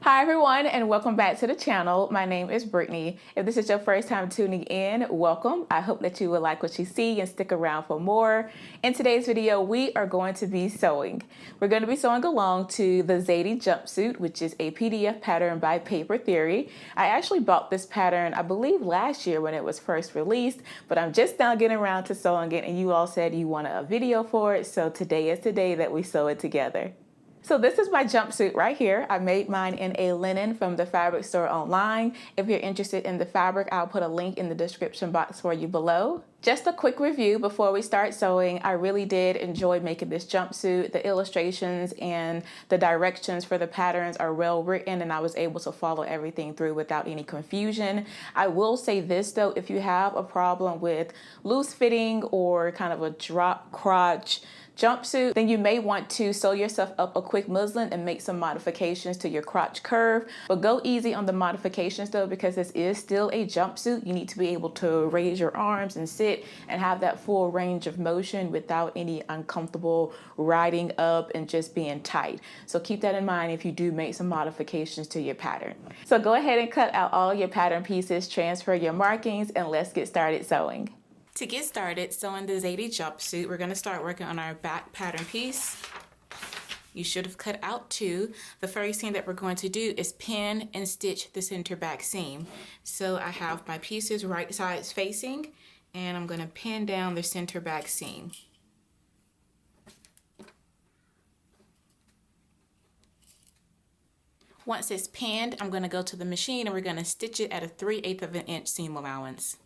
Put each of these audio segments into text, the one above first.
Hi everyone, and welcome back to the channel. My name is Brittany. If this is your first time tuning in, welcome. I hope that you will like what you see and stick around for more. In today's video, we are going to be sewing. We're going to be sewing along to the Zadie Jumpsuit, which is a PDF pattern by Paper Theory. I actually bought this pattern, I believe last year when it was first released, but I'm just now getting around to sewing it, and you all said you wanted a video for it, so today is the day that we sew it together. So this is my jumpsuit right here. I made mine in a linen from the fabric store online. If you're interested in the fabric, I'll put a link in the description box for you below. Just a quick review before we start sewing. I really did enjoy making this jumpsuit. The illustrations and the directions for the patterns are well written, and I was able to follow everything through without any confusion. I will say this though, if you have a problem with loose fitting or kind of a drop crotch jumpsuit, then you may want to sew yourself up a quick muslin and make some modifications to your crotch curve. But go easy on the modifications though, because this is still a jumpsuit. You need to be able to raise your arms and sit and have that full range of motion without any uncomfortable riding up and just being tight. So keep that in mind if you do make some modifications to your pattern. So go ahead and cut out all your pattern pieces, transfer your markings, and let's get started sewing. To get started sewing the Zadie jumpsuit, we're going to start working on our back pattern piece. You should have cut out two. The first thing that we're going to do is pin and stitch the center back seam. So I have my pieces right sides facing, and I'm going to pin down the center back seam. Once it's pinned, I'm going to go to the machine and we're going to stitch it at a 3/8 of an inch seam allowance.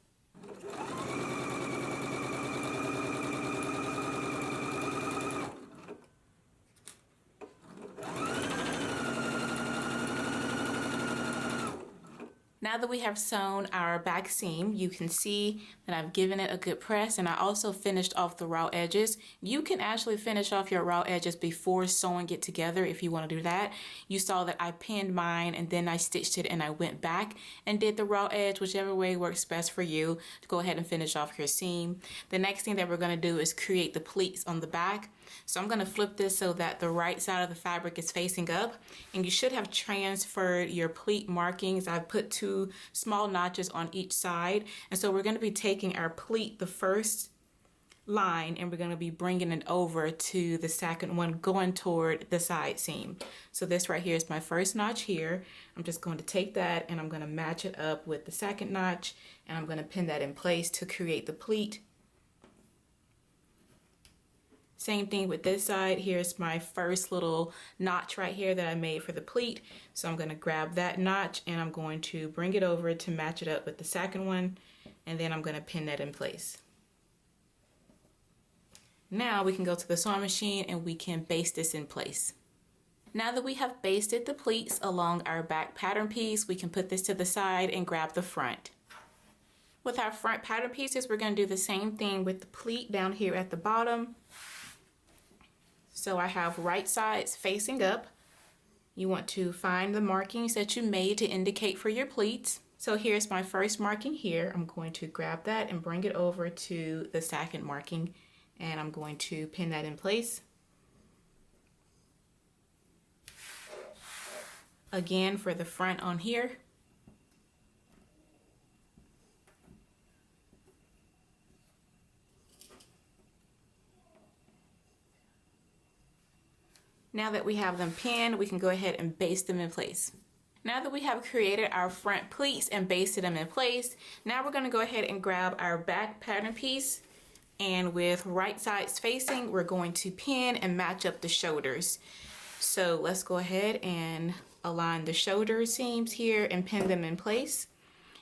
Now that we have sewn our back seam, you can see that I've given it a good press, and I also finished off the raw edges. You can actually finish off your raw edges before sewing it together if you want to do that. You saw that I pinned mine and then I stitched it and I went back and did the raw edge, whichever way works best for you to go ahead and finish off your seam. The next thing that we're going to do is create the pleats on the back. So I'm going to flip this so that the right side of the fabric is facing up, and you should have transferred your pleat markings. I've put 2 small notches on each side, and so we're going to be taking our pleat, the first line, and we're going to be bringing it over to the second one going toward the side seam. So this right here is my first notch here. I'm just going to take that and I'm going to match it up with the second notch, and I'm going to pin that in place to create the pleat. Same thing with this side. Here's my first little notch right here that I made for the pleat. So I'm going to grab that notch and I'm going to bring it over to match it up with the second one, and then I'm going to pin that in place. Now we can go to the sewing machine and we can baste this in place. Now that we have basted the pleats along our back pattern piece, we can put this to the side and grab the front. With our front pattern pieces, we're going to do the same thing with the pleat down here at the bottom. So I have right sides facing up. You want to find the markings that you made to indicate for your pleats. So here's my first marking here. I'm going to grab that and bring it over to the second marking, and I'm going to pin that in place. Again for the front on here. Now that we have them pinned, we can go ahead and baste them in place. Now that we have created our front pleats and basted them in place, now we're going to go ahead and grab our back pattern piece, and with right sides facing, we're going to pin and match up the shoulders. So let's go ahead and align the shoulder seams here and pin them in place.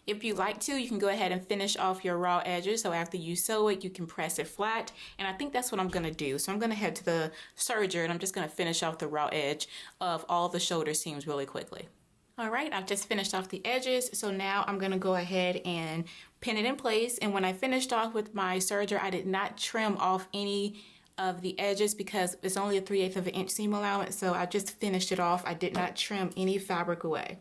If you like to, you can go ahead and finish off your raw edges. So after you sew it, you can press it flat. And I think that's what I'm going to do. So I'm going to head to the serger and I'm just going to finish off the raw edge of all the shoulder seams really quickly. All right, I've just finished off the edges. So now I'm going to go ahead and pin it in place. And when I finished off with my serger, I did not trim off any of the edges because it's only a 3/8 of an inch seam allowance. So I just finished it off. I did not trim any fabric away.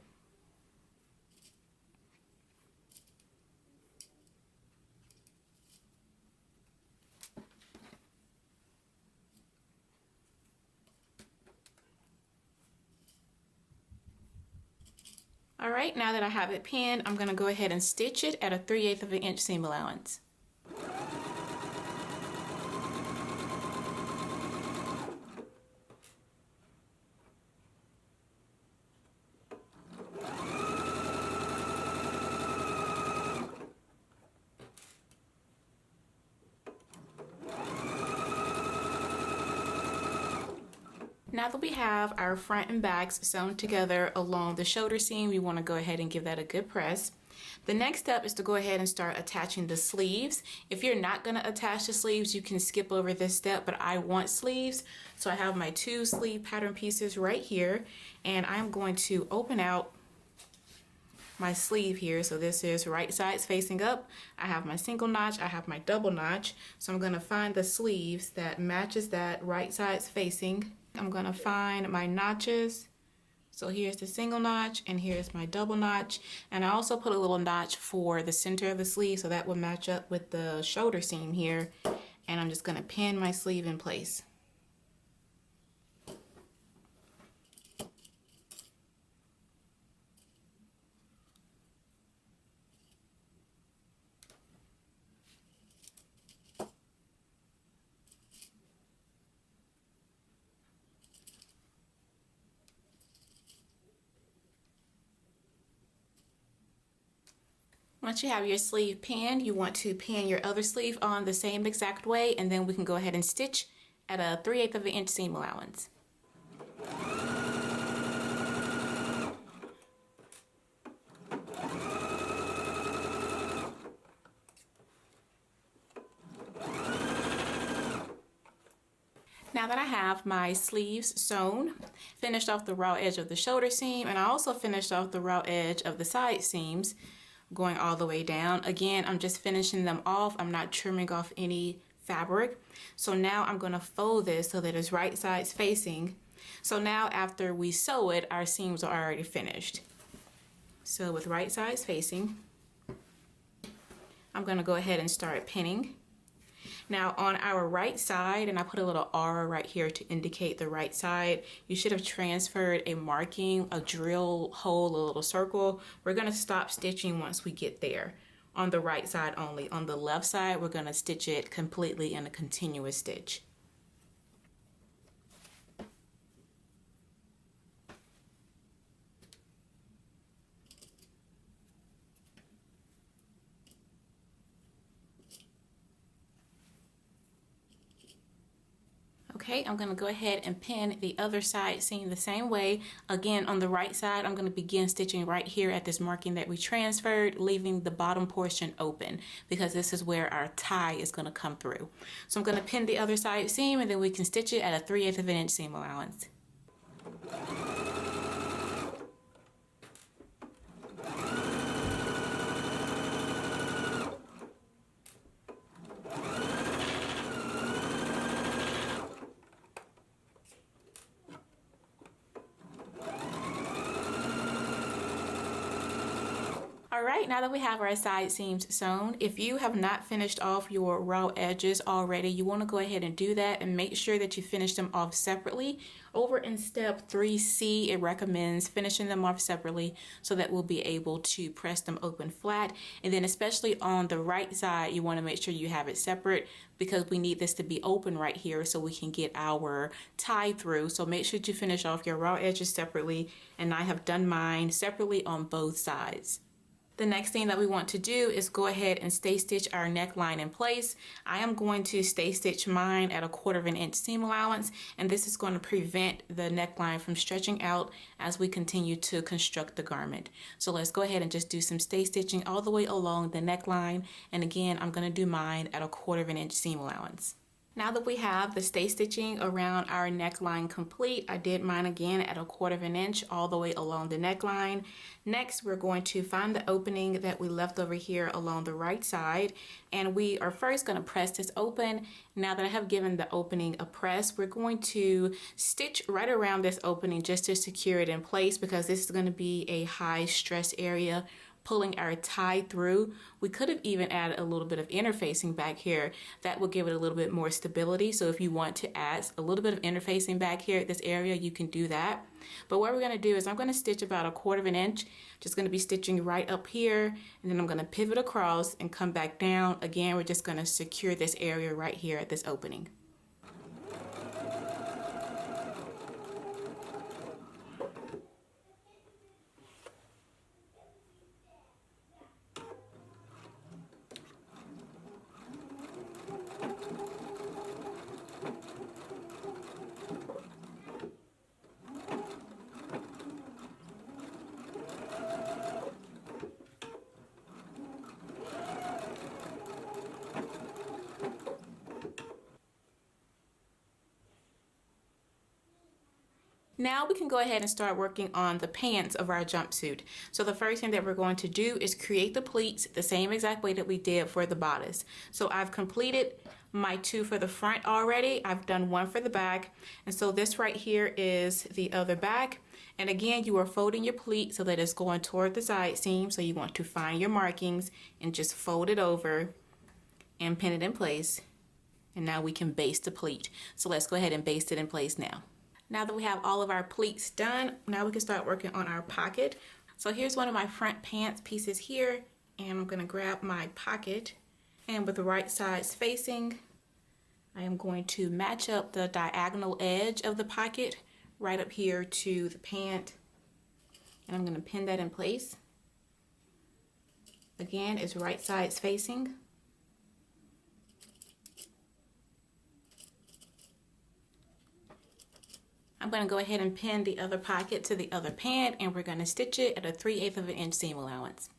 All right, now that I have it pinned, I'm gonna go ahead and stitch it at a 3/8 of an inch seam allowance. Now that we have our front and backs sewn together along the shoulder seam, we want to go ahead and give that a good press. The next step is to go ahead and start attaching the sleeves. If you're not going to attach the sleeves, you can skip over this step, but I want sleeves. So I have my 2 sleeve pattern pieces right here, and I'm going to open out my sleeve here. So this is right sides facing up. I have my single notch, I have my double notch. So I'm going to find the sleeves that matches that right sides facing. I'm going to find my notches. So here's the single notch and here's my double notch. And I also put a little notch for the center of the sleeve so that will match up with the shoulder seam here. And I'm just going to pin my sleeve in place. Once you have your sleeve pinned, you want to pin your other sleeve on the same exact way, and then we can go ahead and stitch at a 3/8 of an inch seam allowance. Now that I have my sleeves sewn, finished off the raw edge of the shoulder seam, and I also finished off the raw edge of the side seams, going all the way down. Again, I'm just finishing them off. I'm not trimming off any fabric. So now I'm going to fold this so that it's right sides facing. So now after we sew it, our seams are already finished. So with right sides facing, I'm going to go ahead and start pinning. Now on our right side, and I put a little R right here to indicate the right side, you should have transferred a marking, a drill hole, a little circle. We're going to stop stitching once we get there on the right side only. On the left side, we're going to stitch it completely in a continuous stitch. Okay, I'm going to go ahead and pin the other side seam the same way. Again, on the right side, I'm going to begin stitching right here at this marking that we transferred, leaving the bottom portion open because this is where our tie is going to come through. So I'm going to pin the other side seam, and then we can stitch it at a 3/8 of an inch seam allowance. Alright, now that we have our side seams sewn, if you have not finished off your raw edges already, you want to go ahead and do that and make sure that you finish them off separately. Over in step 3C, it recommends finishing them off separately so that we'll be able to press them open flat. And then especially on the right side, you want to make sure you have it separate because we need this to be open right here so we can get our tie through. So make sure you finish off your raw edges separately, and I have done mine separately on both sides. The next thing that we want to do is go ahead and stay stitch our neckline in place. I am going to stay stitch mine at a 1/4 of an inch seam allowance, and this is going to prevent the neckline from stretching out as we continue to construct the garment. So let's go ahead and just do some stay stitching all the way along the neckline, and again I'm going to do mine at a 1/4 of an inch seam allowance. Now that we have the stay stitching around our neckline complete, I did mine again at a 1/4 of an inch all the way along the neckline. Next, we're going to find the opening that we left over here along the right side, and we are first going to press this open. Now that I have given the opening a press, we're going to stitch right around this opening just to secure it in place because this is going to be a high stress area pulling our tie through. We could have even added a little bit of interfacing back here. That will give it a little bit more stability. So if you want to add a little bit of interfacing back here at this area, you can do that. But what we're going to do is I'm going to stitch about 1/4 inch. Just going to be stitching right up here, and then I'm going to pivot across and come back down. Again, we're just going to secure this area right here at this opening. Now we can go ahead and start working on the pants of our jumpsuit. So the first thing that we're going to do is create the pleats the same exact way that we did for the bodice. So I've completed my 2 for the front already. I've done 1 for the back. And so this right here is the other back. And again, you are folding your pleat so that it's going toward the side seam. So you want to find your markings and just fold it over and pin it in place. And now we can baste the pleat. So let's go ahead and baste it in place now. Now that we have all of our pleats done, now we can start working on our pocket. So here's one of my front pants pieces here, and I'm going to grab my pocket, and with the right sides facing, I am going to match up the diagonal edge of the pocket right up here to the pant, and I'm going to pin that in place. Again, it's right sides facing. I'm going to go ahead and pin the other pocket to the other pant, and we're going to stitch it at a 3/8 of an inch seam allowance.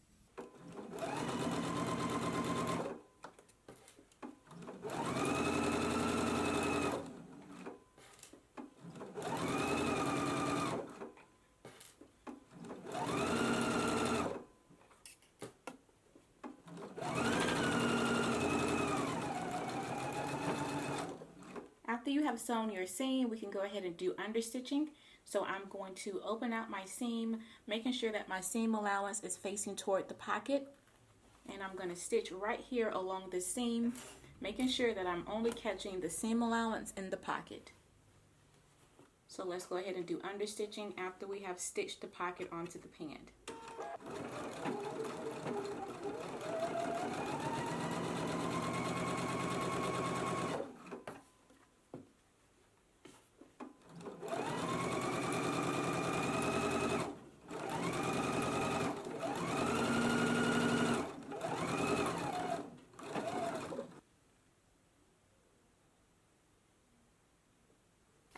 After you have sewn your seam, we can go ahead and do understitching. So I'm going to open out my seam, making sure that my seam allowance is facing toward the pocket. And I'm going to stitch right here along the seam, making sure that I'm only catching the seam allowance in the pocket. So let's go ahead and do understitching after we have stitched the pocket onto the pant.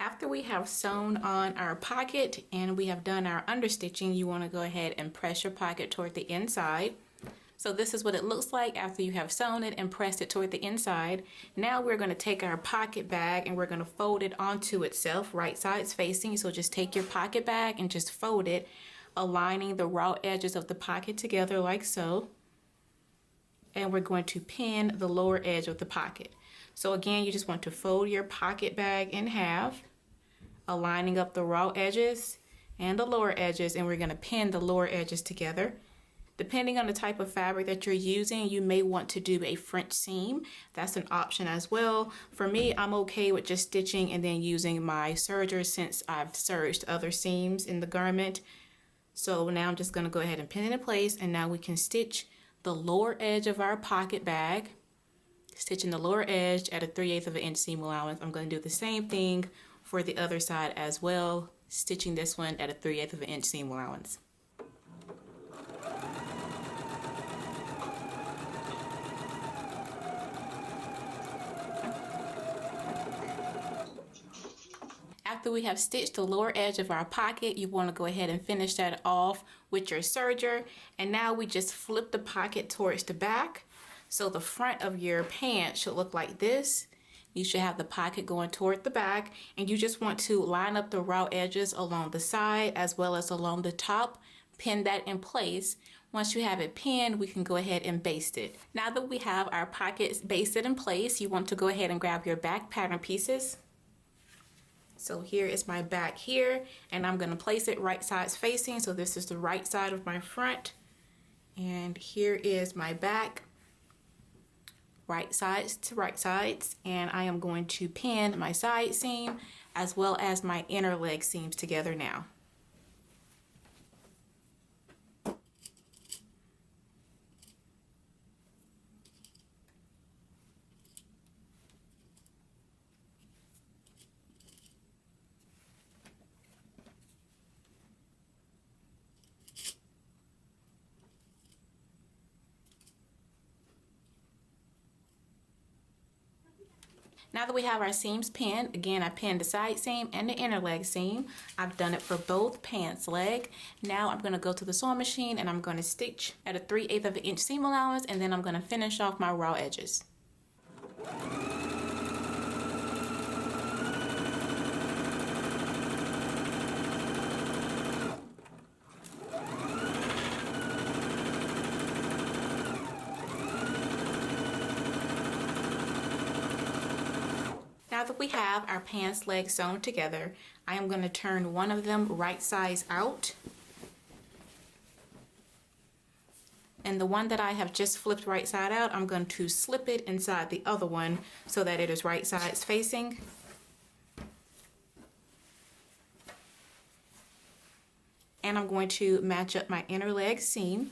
After we have sewn on our pocket and we have done our understitching, you want to go ahead and press your pocket toward the inside. So this is what it looks like after you have sewn it and pressed it toward the inside. Now we're going to take our pocket bag and we're going to fold it onto itself, right sides facing. So just take your pocket bag and just fold it, aligning the raw edges of the pocket together like so. And we're going to pin the lower edge of the pocket. So again, you just want to fold your pocket bag in half, aligning up the raw edges and the lower edges, and we're going to pin the lower edges together. Depending on the type of fabric that you're using, you may want to do a French seam. That's an option as well. For me, I'm okay with just stitching and then using my serger since I've serged other seams in the garment. So now I'm just going to go ahead and pin it in place, and now we can stitch the lower edge of our pocket bag, stitching the lower edge at a 3/8 of an inch seam allowance. I'm going to do the same thing for the other side as well, stitching this one at a 3/8 of an inch seam allowance. After we have stitched the lower edge of our pocket, you want to go ahead and finish that off with your serger. And now we just flip the pocket towards the back. So the front of your pants should look like this. You should have the pocket going toward the back, and you just want to line up the raw edges along the side as well as along the top. Pin that in place. Once you have it pinned, we can go ahead and baste it. Now that we have our pockets basted in place, you want to go ahead and grab your back pattern pieces. So here is my back here, and I'm going to place it right sides facing. So this is the right side of my front, And here is my back, right sides to right sides, and I am going to pin my side seam as well as my inner leg seams together now. Now that we have our seams pinned, again, I pinned the side seam and the inner leg seam. I've done it for both pants leg. Now I'm going to go to the sewing machine and I'm going to stitch at a 3/8 of an inch seam allowance, and then I'm going to finish off my raw edges. Now that we have our pants legs sewn together, I am going to turn one of them right size out. And the one that I have just flipped right side out, I'm going to slip it inside the other one so that it is right sides facing. And I'm going to match up my inner leg seam.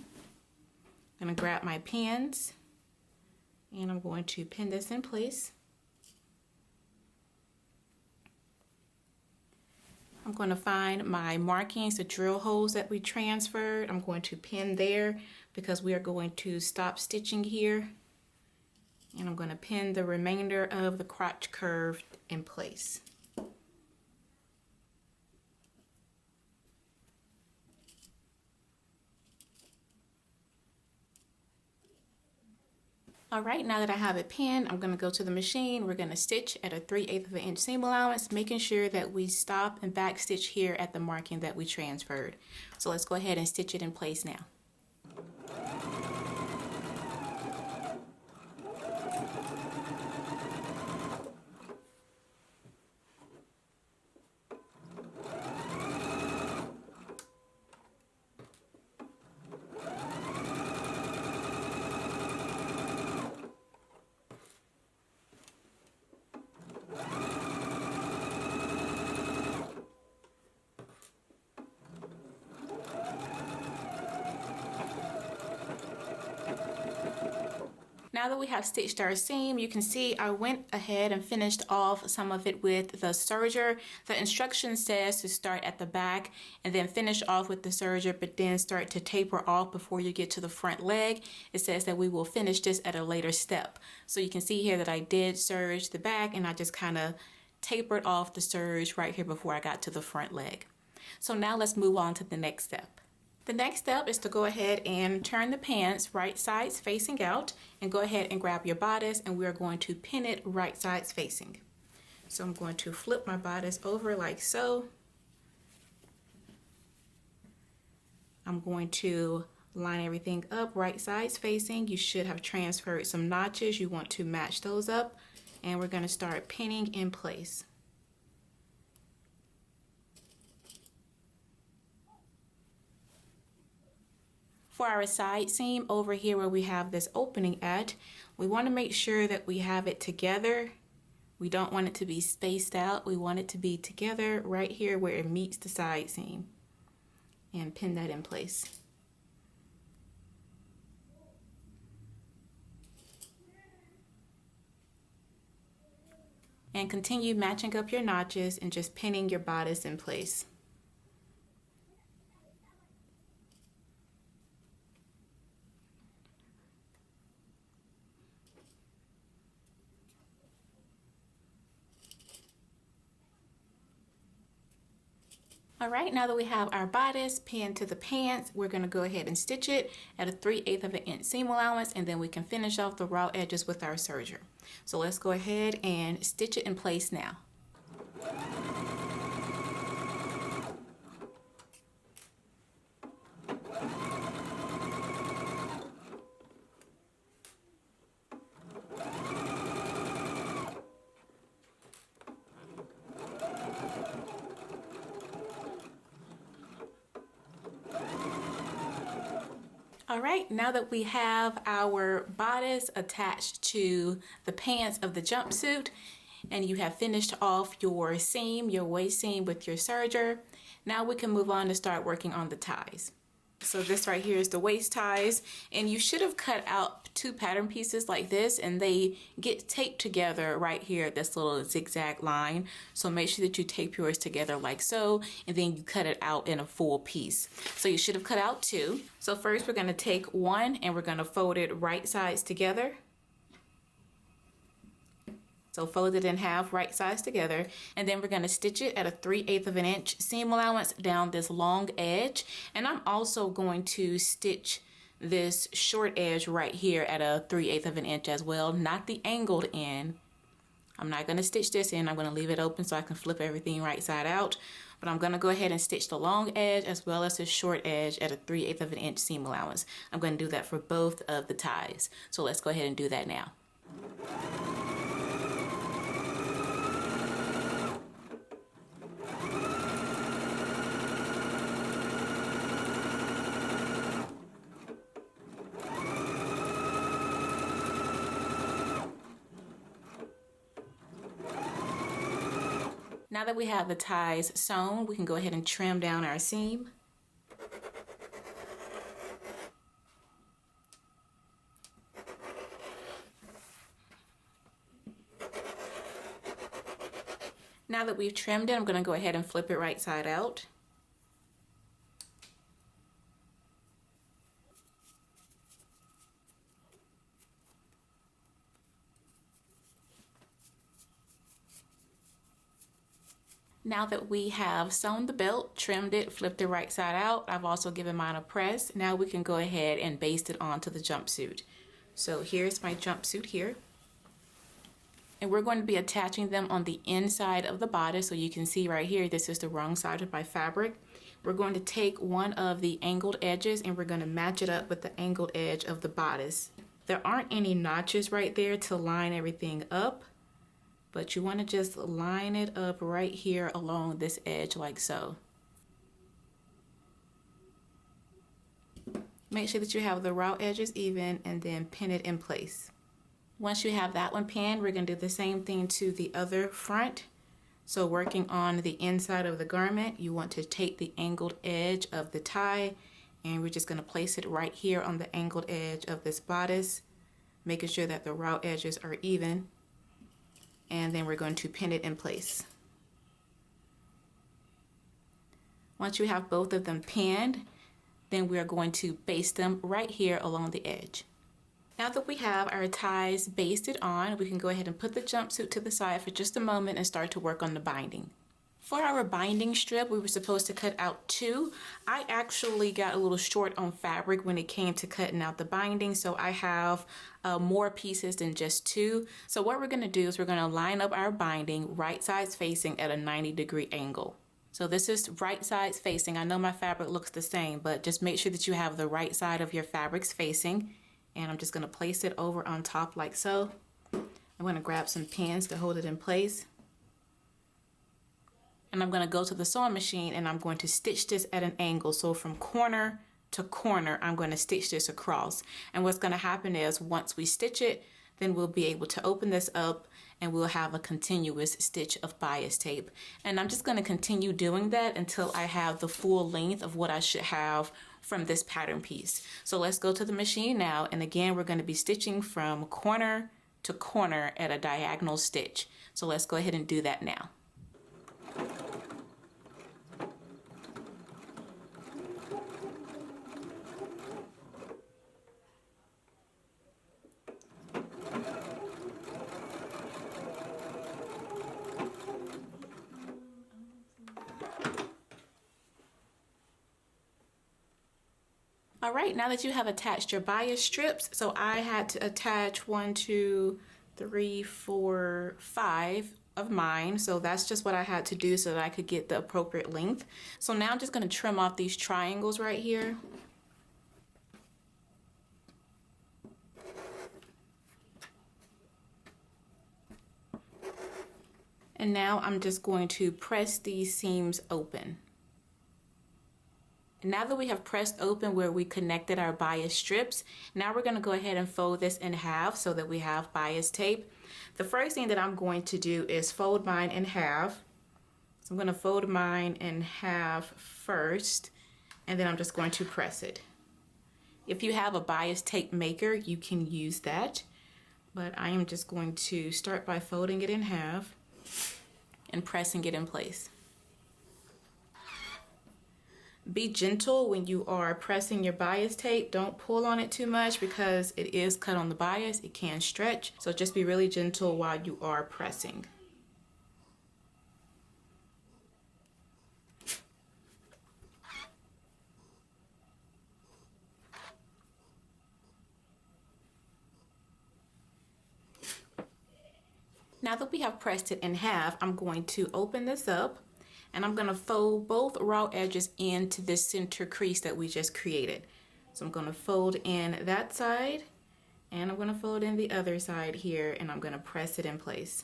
I'm going to grab my pins and I'm going to pin this in place. I'm going to find my markings, the drill holes that we transferred. I'm going to pin there because we are going to stop stitching here. And I'm going to pin the remainder of the crotch curve in place. All right, now that I have it pinned, I'm going to go to the machine. We're going to stitch at a 3/8 of an inch seam allowance, making sure that we stop and back stitch here at the marking that we transferred. So let's go ahead and stitch it in place now. Now that we have stitched our seam, you can see I went ahead and finished off some of it with the serger. The instruction says to start at the back and then finish off with the serger, but then start to taper off before you get to the front leg. It says that we will finish this at a later step. So you can see here that I did serge the back and I just kind of tapered off the serge right here before I got to the front leg. So now let's move on to the next step. The next step is to go ahead and turn the pants right sides facing out and go ahead and grab your bodice, and we are going to pin it right sides facing. So I'm going to flip my bodice over like so. I'm going to line everything up right sides facing. You should have transferred some notches. You want to match those up, and we're going to start pinning in place. For our side seam over here where we have this opening at, we want to make sure that we have it together. We don't want it to be spaced out. We want it to be together right here where it meets the side seam, and pin that in place. And continue matching up your notches and just pinning your bodice in place. All right, now that we have our bodice pinned to the pants, we're going to go ahead and stitch it at a 3/8 of an inch seam allowance, and then we can finish off the raw edges with our serger. So let's go ahead and stitch it in place now. All right, now that we have our bodice attached to the pants of the jumpsuit and you have finished off your seam, your waist seam with your serger, now we can move on to start working on the ties. So this right here is the waist ties, and you should have cut out two pattern pieces like this, and they get taped together right here at this little zigzag line. So make sure that you tape yours together like so, and then you cut it out in a full piece. So you should have cut out two. So first we're going to take one and we're going to fold it right sides together. So fold it in half, right sides together, and then we're going to stitch it at a 3/8 of an inch seam allowance down this long edge. And I'm also going to stitch this short edge right here at a 3/8 of an inch as well, not the angled end. I'm not going to stitch this in. I'm going to leave it open so I can flip everything right side out. But I'm going to go ahead and stitch the long edge as well as the short edge at a 3/8 of an inch seam allowance. I'm going to do that for both of the ties. So let's go ahead and do that now. Now that we have the ties sewn, we can go ahead and trim down our seam. Now that we've trimmed it, I'm going to go ahead and flip it right side out. Now that we have sewn the belt, trimmed it, flipped it right side out, I've also given mine a press. Now we can go ahead and baste it onto the jumpsuit. So here's my jumpsuit here. And we're going to be attaching them on the inside of the bodice. So you can see right here, this is the wrong side of my fabric. We're going to take one of the angled edges and we're going to match it up with the angled edge of the bodice. There aren't any notches right there to line everything up, but you want to just line it up right here along this edge like so. Make sure that you have the raw edges even and then pin it in place. Once you have that one pinned, we're going to do the same thing to the other front. So working on the inside of the garment, you want to take the angled edge of the tie and we're just going to place it right here on the angled edge of this bodice, making sure that the raw edges are even. And then we're going to pin it in place. Once you have both of them pinned, then we are going to baste them right here along the edge. Now that we have our ties basted on, we can go ahead and put the jumpsuit to the side for just a moment and start to work on the binding. For our binding strip, we were supposed to cut out two. I actually got a little short on fabric when it came to cutting out the binding, so I have more pieces than just two. So what we're going to do is we're going to line up our binding right sides facing at a 90-degree angle. So this is right sides facing. I know my fabric looks the same, but just make sure that you have the right side of your fabrics facing. And I'm just going to place it over on top like so. I'm going to grab some pins to hold it in place. And I'm going to go to the sewing machine and I'm going to stitch this at an angle. So from corner to corner, I'm going to stitch this across. And what's going to happen is once we stitch it, then we'll be able to open this up and we'll have a continuous stitch of bias tape. And I'm just going to continue doing that until I have the full length of what I should have from this pattern piece. So let's go to the machine now. And again, we're going to be stitching from corner to corner at a diagonal stitch. So let's go ahead and do that now. All right, now that you have attached your bias strips, so I had to attach 1, 2, 3, 4, 5 of mine. So that's just what I had to do so that I could get the appropriate length. So now I'm just going to trim off these triangles right here. And now I'm just going to press these seams open. Now that we have pressed open where we connected our bias strips, now we're going to go ahead and fold this in half so that we have bias tape. The first thing that I'm going to do is fold mine in half. So I'm going to fold mine in half first, and then I'm just going to press it. If you have a bias tape maker, you can use that, but I am just going to start by folding it in half and pressing it in place. Be gentle when you are pressing your bias tape. Don't pull on it too much because it is cut on the bias. It can stretch, so just be really gentle while you are pressing. Now that we have pressed it in half, I'm going to open this up and I'm going to fold both raw edges into this center crease that we just created. So I'm going to fold in that side and I'm going to fold in the other side here, and I'm going to press it in place.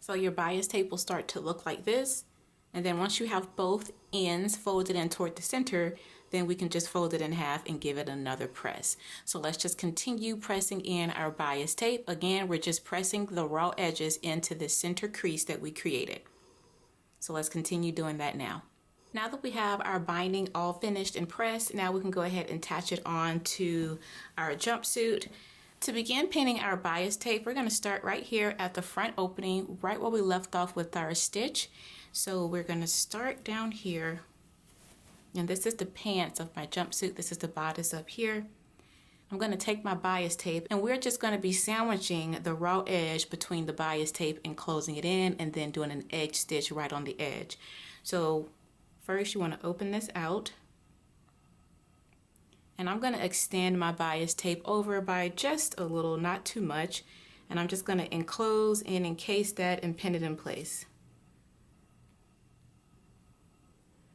So your bias tape will start to look like this. And then once you have both ends folded in toward the center, then we can just fold it in half and give it another press. So let's just continue pressing in our bias tape. Again, we're just pressing the raw edges into the center crease that we created. So let's continue doing that now. Now that we have our binding all finished and pressed, now we can go ahead and attach it on to our jumpsuit. To begin pinning our bias tape, we're going to start right here at the front opening, right where we left off with our stitch. So we're going to start down here, and this is the pants of my jumpsuit. This is the bodice up here. I'm going to take my bias tape, and we're just going to be sandwiching the raw edge between the bias tape and closing it in, and then doing an edge stitch right on the edge. So first you want to open this out. And I'm going to extend my bias tape over by just a little, not too much. And I'm just going to enclose and encase that and pin it in place.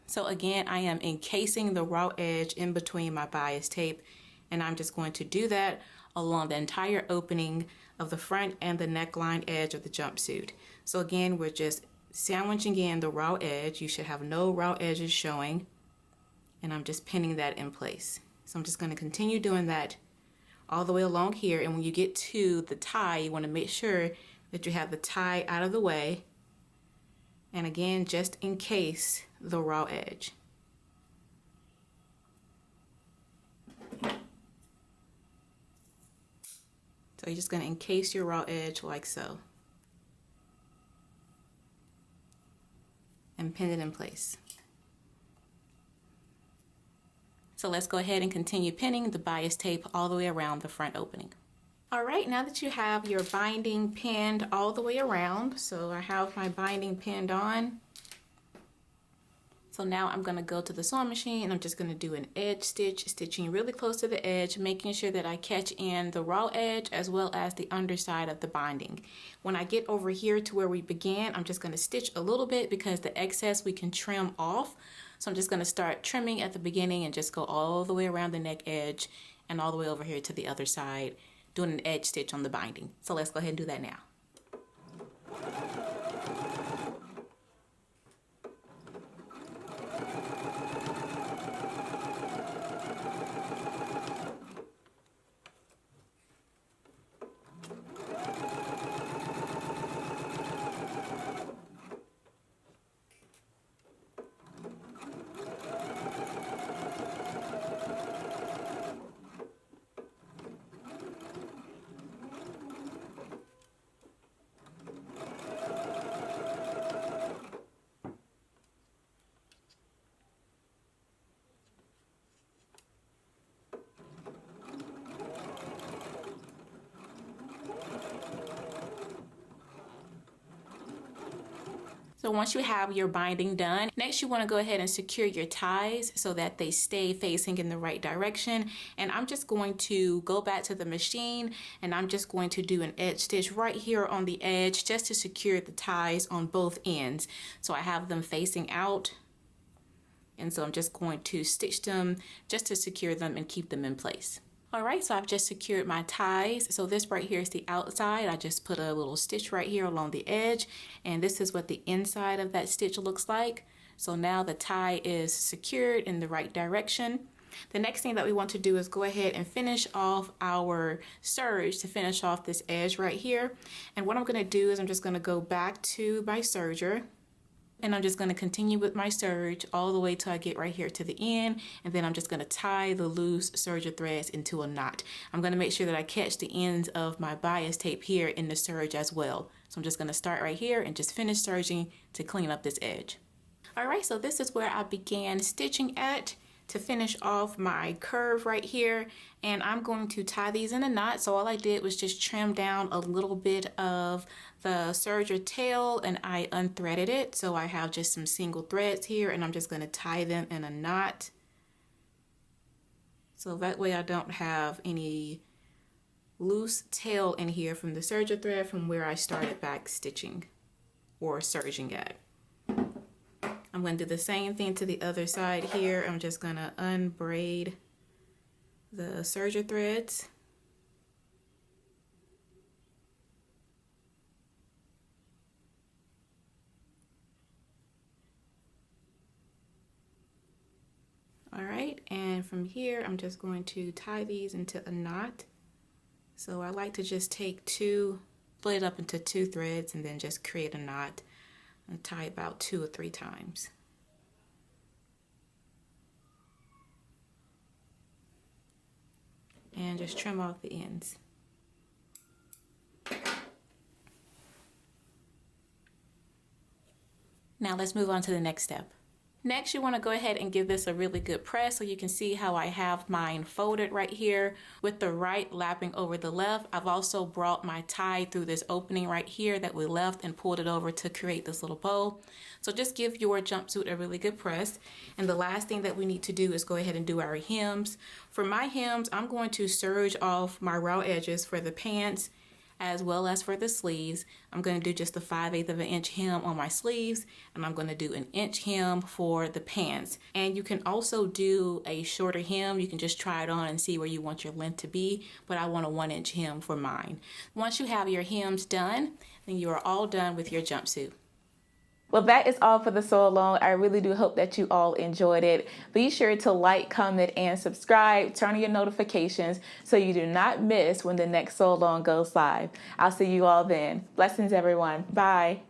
So again, I am encasing the raw edge in between my bias tape. And I'm just going to do that along the entire opening of the front and the neckline edge of the jumpsuit. So again, we're just sandwiching in the raw edge. You should have no raw edges showing. And I'm just pinning that in place. So I'm just going to continue doing that all the way along here. And when you get to the tie, you want to make sure that you have the tie out of the way. And again, just encase the raw edge. So you're just going to encase your raw edge like so. And pin it in place. So let's go ahead and continue pinning the bias tape all the way around the front opening. All right, now that you have your binding pinned all the way around, so I have my binding pinned on. So now I'm going to go to the sewing machine and I'm just going to do an edge stitch, stitching really close to the edge, making sure that I catch in the raw edge as well as the underside of the binding. When I get over here to where we began, I'm just going to stitch a little bit because the excess we can trim off. So I'm just going to start trimming at the beginning and just go all the way around the neck edge and all the way over here to the other side, doing an edge stitch on the binding. So let's go ahead and do that now. So once you have your binding done, next you want to go ahead and secure your ties so that they stay facing in the right direction. And I'm just going to go back to the machine and I'm just going to do an edge stitch right here on the edge just to secure the ties on both ends. So I have them facing out And so I'm just going to stitch them just to secure them and keep them in place. All right, so I've just secured my ties. So this right here is the outside. I just put a little stitch right here along the edge, and this is what the inside of that stitch looks like. So now the tie is secured in the right direction. The next thing that we want to do is go ahead and finish off our serge to finish off this edge right here. And what I'm going to do is I'm just going to go back to my serger, and I'm just going to continue with my serge all the way till I get right here to the end, and then I'm just going to tie the loose serger threads into a knot. I'm going to make sure that I catch the ends of my bias tape here in the serge as well. So I'm just going to start right here and just finish serging to clean up this edge. Alright, so this is where I began stitching at to finish off my curve right here, and I'm going to tie these in a knot. So all I did was just trim down a little bit of the serger tail and I unthreaded it. So I have just some single threads here, and I'm just going to tie them in a knot. So that way I don't have any loose tail in here from the serger thread from where I started back stitching or serging at. I'm going to do the same thing to the other side here. I'm just going to unbraid the serger threads. All right, and from here I'm just going to tie these into a knot. So I like to just take two, split it up into two threads, and then just create a knot and tie about 2 or 3 times. And just trim off the ends. Now let's move on to the next step. Next, you want to go ahead and give this a really good press so you can see how I have mine folded right here with the right lapping over the left. I've also brought my tie through this opening right here that we left and pulled it over to create this little bow. So just give your jumpsuit a really good press. And the last thing that we need to do is go ahead and do our hems. For my hems, I'm going to serge off my raw edges for the pants as well as for the sleeves. I'm going to do just a 5/8 of an inch hem on my sleeves, and I'm going to do an inch hem for the pants. And you can also do a shorter hem. You can just try it on and see where you want your length to be, but I want a 1-inch hem for mine. Once you have your hems done, then you are all done with your jumpsuit. Well, that is all for the sew along. I really do hope that you all enjoyed it. Be sure to like, comment, and subscribe. Turn on your notifications so you do not miss when the next sew along goes live. I'll see you all then. Blessings, everyone. Bye.